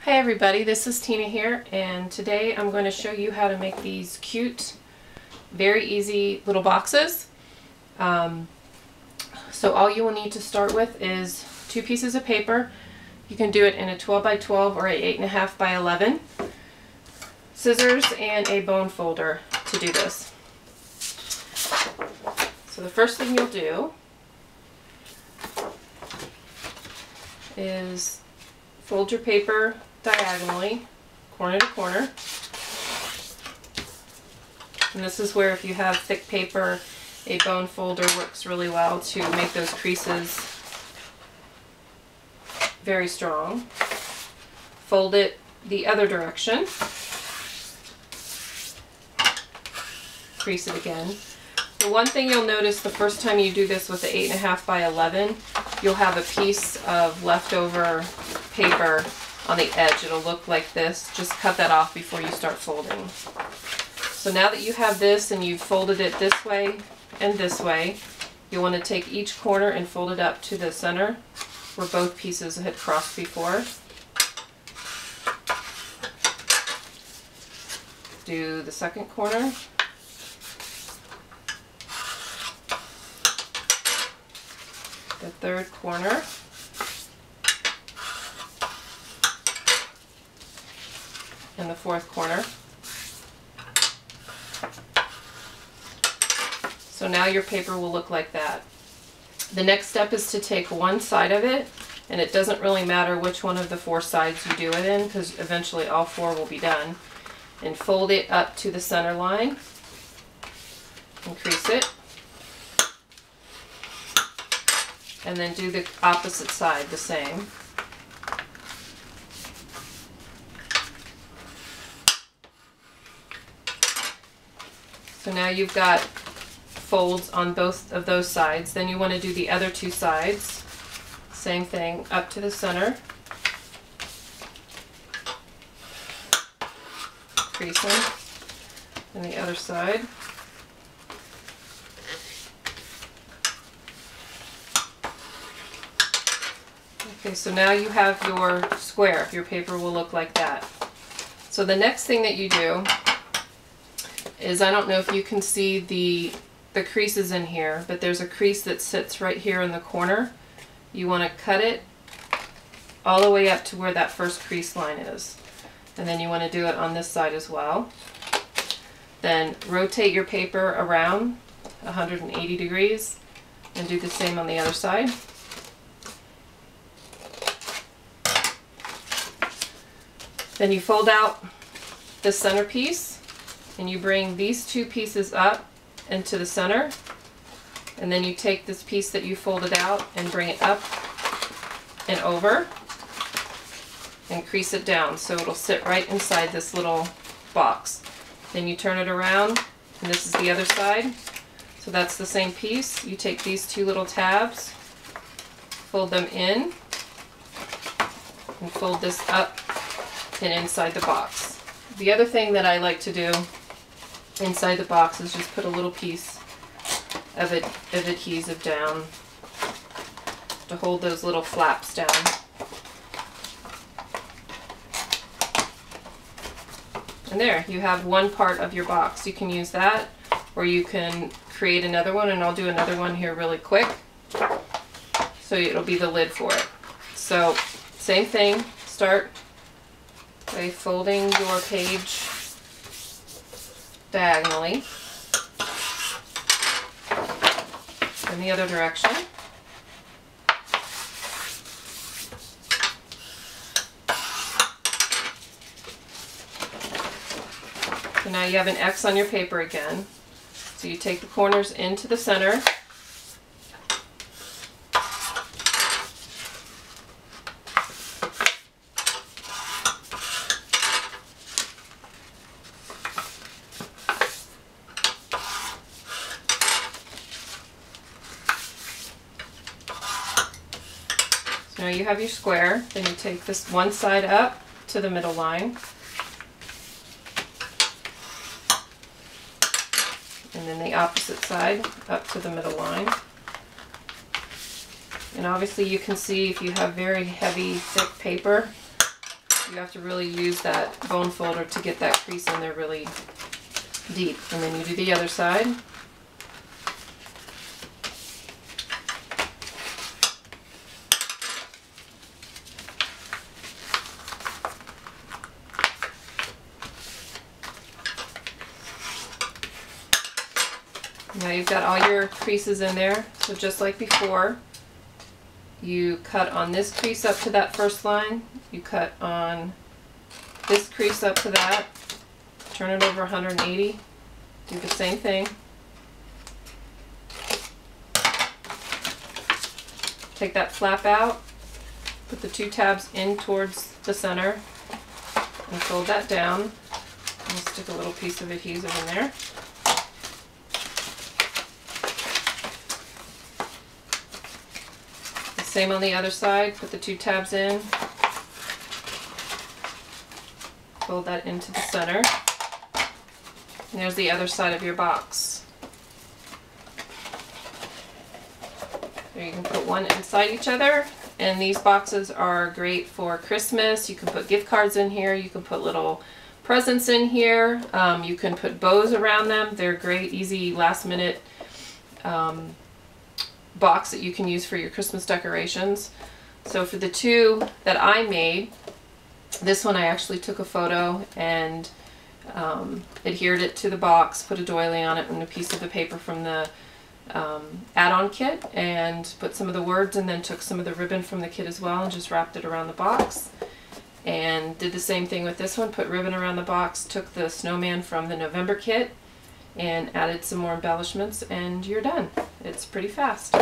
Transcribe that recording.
Hi everybody, this is Tina here, and today I'm going to show you how to make these cute, very easy little boxes. So all you will need to start with is 2 pieces of paper. You can do it in a 12 by 12 or a 8.5 by 11. Scissors and a bone folder to do this. So the first thing you'll do is fold your paper diagonally, corner to corner. And this is where, if you have thick paper, a bone folder works really well to make those creases very strong. Fold it the other direction. Crease it again. The one thing you'll notice the first time you do this with the 8.5 by 11, you'll have a piece of leftover paper on the edge. It'll look like this. Just cut that off before you start folding. So now that you have this and you've folded it this way and this way, you'll want to take each corner and fold it up to the center where both pieces had crossed before. Do the second corner. The third corner. And the fourth corner. So now your paper will look like that. The next step is to take one side of it, and it doesn't really matter which one of the 4 sides you do it in, because eventually all 4 will be done, and fold it up to the center line and crease it. And then do the opposite side the same. So now you've got folds on both of those sides. Then you want to do the other 2 sides. Same thing, up to the center. Creasing. And the other side. Okay, so now you have your square. Your paper will look like that. So the next thing that you do is, I don't know if you can see the creases in here, but there's a crease that sits right here in the corner. You want to cut it all the way up to where that first crease line is. And then you want to do it on this side as well. Then rotate your paper around 180 degrees and do the same on the other side. Then you fold out the center piece and you bring these 2 pieces up into the center, and then you take this piece that you folded out and bring it up and over and crease it down so it'll sit right inside this little box. Then you turn it around, and this is the other side. So that's the same piece. You take these 2 little tabs, fold them in, and fold this up and inside the box. The other thing that I like to do inside the box is just put a little piece of adhesive down to hold those little flaps down. And there, you have one part of your box. You can use that, or you can create another one, and I'll do another one here really quick. So it'll be the lid for it. So same thing, start by folding your page diagonally in the other direction. So now you have an X on your paper again. So you take the corners into the center. Now you have your square, then you take this one side up to the middle line, and then the opposite side up to the middle line. And obviously you can see if you have very heavy, thick paper, You have to really use that bone folder to get that crease in there really deep. And then you do the other side. Now you've got all your creases in there, so just like before, you cut on this crease up to that first line, you cut on this crease up to that, turn it over 180, do the same thing. Take that flap out, put the 2 tabs in towards the center, and fold that down. I'll stick a little piece of adhesive in there. Same on the other side, put the 2 tabs in, fold that into the center, and there's the other side of your box. There you can put one inside each other, and these boxes are great for Christmas. You can put gift cards in here, you can put little presents in here, you can put bows around them. They're great, easy, last minute box that you can use for your Christmas decorations. So for the 2 that I made, this one I actually took a photo and adhered it to the box, put a doily on it and a piece of the paper from the add-on kit, and put some of the words, and then took some of the ribbon from the kit as well and just wrapped it around the box. And did the same thing with this one, put ribbon around the box, took the snowman from the November kit and added some more embellishments, and you're done. It's pretty fast.